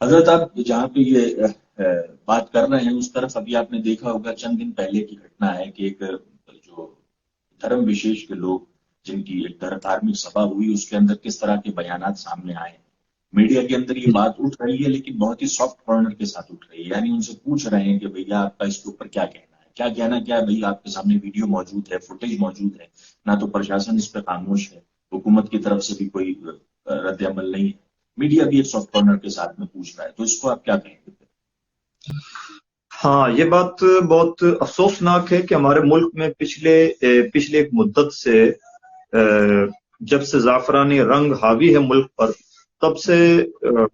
حضرت آپ جہاں پہ یہ بات کر رہے ہیں اس طرف ابھی آپ نے دیکھا ہوگا چند دن پہلے کی گھٹنا ہے کہ ایک جو دھرم وشیش کے لوگ جن کی ایک دھارمک سبھا ہوئی اس کے اندر کس طرح کے بیانات سامنے آئے. میڈیا کے اندر یہ بات اٹھ رہی ہے لیکن بہت ہی سافٹ کارنر کے ساتھ اٹھ رہی ہے، یعنی ان سے پوچھ رہے ہیں کہ بھیا آپ کا اس کے اوپر کیا کہنا ہے، کیا کہنا کیا ہے بھائی، آپ کے سامنے ویڈیو موجود ہے، فوٹیج موجود ہے، نہ تو پرشاسن اس پہ خاموش ہے، حکومت کی طرف سے بھی کوئی رد عمل نہیں ہے، میڈیا بھی ایک سافٹ کارنر کے ساتھ میں پوچھ رہا ہے، تو اس کو آپ کیا کہیں گے؟ ہاں، یہ بات بہت افسوسناک ہے کہ ہمارے ملک میں پچھلے ایک مدت سے جب سے زعفرانی رنگ حاوی ہے ملک پر، تب سے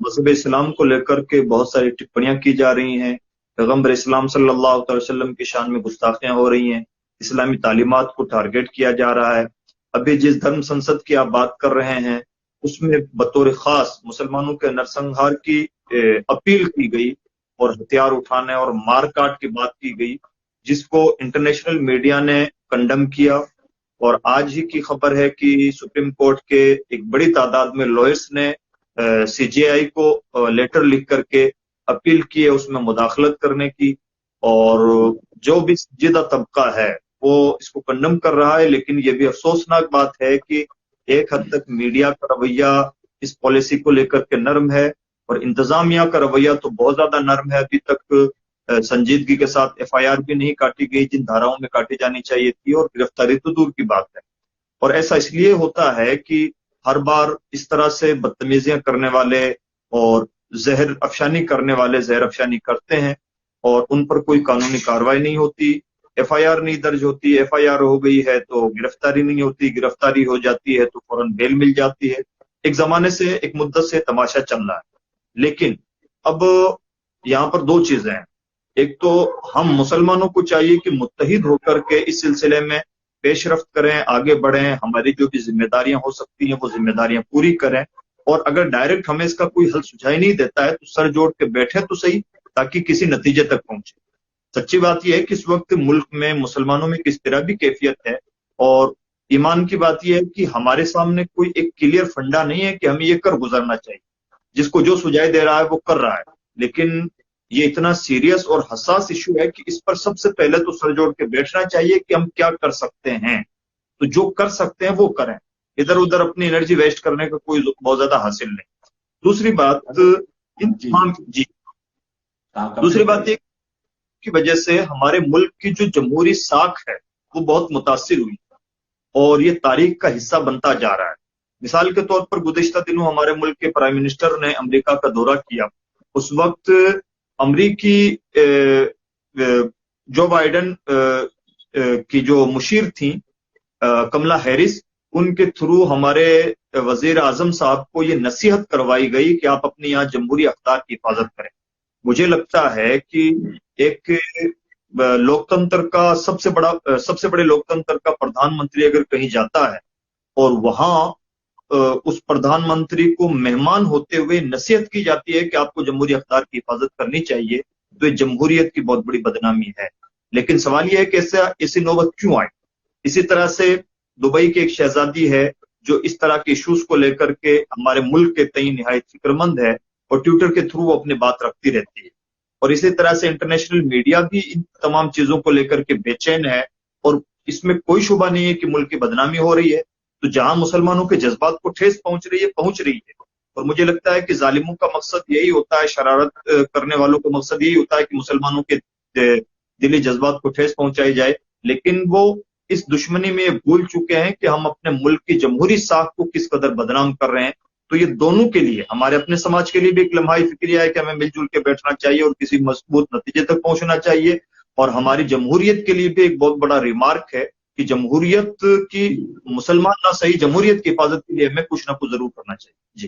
مذہب اسلام کو لے کر کے بہت ساری ٹپڑیاں کی جا رہی ہیں، پیغمبر اسلام صلی اللہ علیہ وسلم کی شان میں گستاخیاں ہو رہی ہیں، اسلامی تعلیمات کو ٹارگٹ کیا جا رہا ہے. ابھی جس دھرم سنسد کی آپ بات کر رہے ہیں اس میں بطور خاص مسلمانوں کے نرسنہار کی اپیل کی گئی اور ہتھیار اٹھانے اور مار کاٹ کی بات کی گئی، جس کو انٹرنیشنل میڈیا نے کنڈم کیا. اور آج ہی کی خبر ہے کہ سپریم کورٹ کے ایک بڑی تعداد میں لوئرس نے سی جے آئی کو لیٹر لکھ کر کے اپیل کی ہے اس میں مداخلت کرنے کی، اور جو بھی سنجیدہ طبقہ ہے وہ اس کو کنڈم کر رہا ہے. لیکن یہ بھی افسوسناک بات ہے کہ ایک حد تک میڈیا کا رویہ اس پالیسی کو لے کر کے نرم ہے، اور انتظامیہ کا رویہ تو بہت زیادہ نرم ہے. ابھی تک سنجیدگی کے ساتھ ایف آئی آر بھی نہیں کاٹی گئی جن دھاراؤں میں کاٹی جانی چاہیے تھی، اور گرفتاری تو دور کی بات ہے. اور ایسا اس لیے ہوتا ہے کہ ہر بار اس طرح سے بدتمیزیاں کرنے والے اور زہر افشانی کرنے والے زہر افشانی کرتے ہیں اور ان پر کوئی قانونی کارروائی نہیں ہوتی، ایف آئی آر نہیں درج ہوتی، ایف آئی آر ہو گئی ہے تو گرفتاری نہیں ہوتی، گرفتاری ہو جاتی ہے تو فوراً بیل مل جاتی ہے. ایک زمانے سے ایک مدت سے تماشا چل رہا ہے. لیکن اب یہاں پر دو چیزیں ہیں. ایک تو ہم مسلمانوں کو چاہیے کہ متحد ہو کر کے اس سلسلے میں پیش رفت کریں، آگے بڑھیں، ہماری جو بھی ذمہ داریاں ہو سکتی ہیں وہ ذمہ داریاں پوری کریں. اور اگر ڈائریکٹ ہمیں اس کا کوئی حل سجھائی نہیں دیتا ہے تو سر جوڑ کے بیٹھے تو صحیح، تاکہ کسی نتیجے تک پہنچے. سچی بات یہ ہے کہ اس وقت ملک میں مسلمانوں میں کس طرح بھی کیفیت ہے، اور ایمان کی بات یہ ہے کہ ہمارے سامنے کوئی ایک کلیئر فنڈا نہیں ہے کہ ہمیں یہ کر گزرنا چاہیے. جس کو جو سجھائی دے رہا ہے وہ کر رہا ہے، لیکن یہ اتنا سیریس اور حساس ایشو ہے کہ اس پر سب سے پہلے تو سر جوڑ کے بیٹھنا چاہیے کہ ہم کیا کر سکتے ہیں. تو جو کر سکتے ہیں وہ کریں، ادھر ادھر اپنی انرجی ویسٹ کرنے کا کوئی بہت زیادہ حاصل نہیں. دوسری بات ان تمام دوسری بات یہ کی وجہ سے ہمارے ملک کی جو جمہوری ساکھ ہے وہ بہت متاثر ہوئی اور یہ تاریخ کا حصہ بنتا جا رہا ہے. مثال کے طور پر گزشتہ دنوں ہمارے ملک کے پرائم منسٹر نے امریکہ کا دورہ کیا. اس وقت امریکی جو بائیڈن کی جو مشیر تھیں کملا ہیرس، ان کے تھرو ہمارے وزیر اعظم صاحب کو یہ نصیحت کروائی گئی کہ آپ اپنے یہاں جمہوری اقدار کی حفاظت کریں. مجھے لگتا ہے کہ ایک لوکتنتر کا سب سے بڑے لوکتنتر کا پردھان منتری اگر کہیں جاتا ہے اور وہاں اس پردھان منتری کو مہمان ہوتے ہوئے نصیحت کی جاتی ہے کہ آپ کو جمہوری اقدار کی حفاظت کرنی چاہیے، تو یہ جمہوریت کی بہت بڑی بدنامی ہے. لیکن سوال یہ ہے کہ ایسی نوبت کیوں آئی؟ اسی طرح سے دبئی کی ایک شہزادی ہے جو اس طرح کے ایشوز کو لے کر کے ہمارے ملک کے تئیں نہایت فکر مند ہے اور ٹویٹر کے تھرو اپنی بات رکھتی رہتی ہے. اور اسی طرح سے انٹرنیشنل میڈیا بھی ان تمام چیزوں کو لے کر کے بے چین ہے، اور اس میں کوئی شبہ نہیں ہے کہ ملک کی بدنامی ہو رہی ہے. تو جہاں مسلمانوں کے جذبات کو ٹھیس پہنچ رہی ہے. اور مجھے لگتا ہے کہ ظالموں کا مقصد یہی ہوتا ہے، شرارت کرنے والوں کا مقصد یہی ہوتا ہے کہ مسلمانوں کے دلی جذبات کو ٹھیس پہنچائی جائے. لیکن وہ اس دشمنی میں بھول چکے ہیں کہ ہم اپنے ملک کی جمہوری ساکھ کو کس قدر بدنام کر رہے ہیں. تو یہ دونوں کے لیے، ہمارے اپنے سماج کے لیے بھی ایک لمحائی فکریہ ہے کہ ہمیں مل جل کے بیٹھنا چاہیے اور کسی مضبوط نتیجے تک پہنچنا چاہیے. اور ہماری جمہوریت کے لیے بھی ایک بہت بڑا ریمارک ہے کہ جمہوریت کی مسلمان نہ صحیح، جمہوریت کی حفاظت کے لیے ہمیں کچھ نہ کچھ ضرور کرنا چاہیے. جی